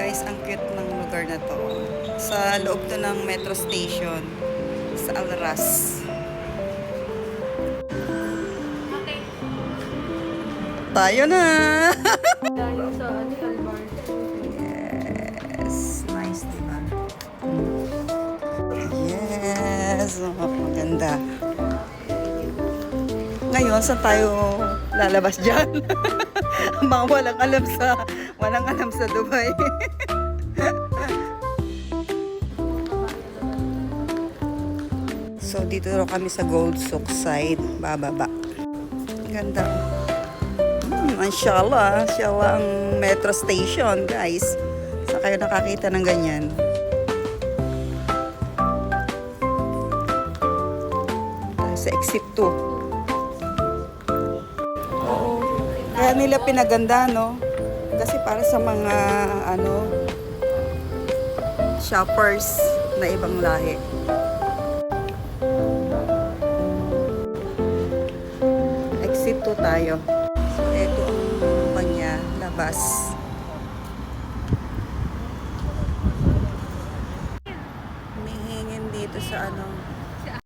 Guys, ang cute ng lugar na to. Sa loob to ng metro station sa Alras. Tayo na! Galing sa Albar. Yes, nice, diba? Yes, maganda. Ngayon, saan tayo lalabas dyan? Mga walang alam sa Dubai. So, dito rin kami sa Gold Souk side, bababa. Ganda. Inshallah ang metro station, guys. Saan kayo nakakita ng ganyan? Sa exit 2. Oo. Kaya nila pinaganda, no? Kasi para sa mga, shoppers na ibang lahi. Exit 2 tayo. So, ito ang kanya, labas. Humihingin dito sa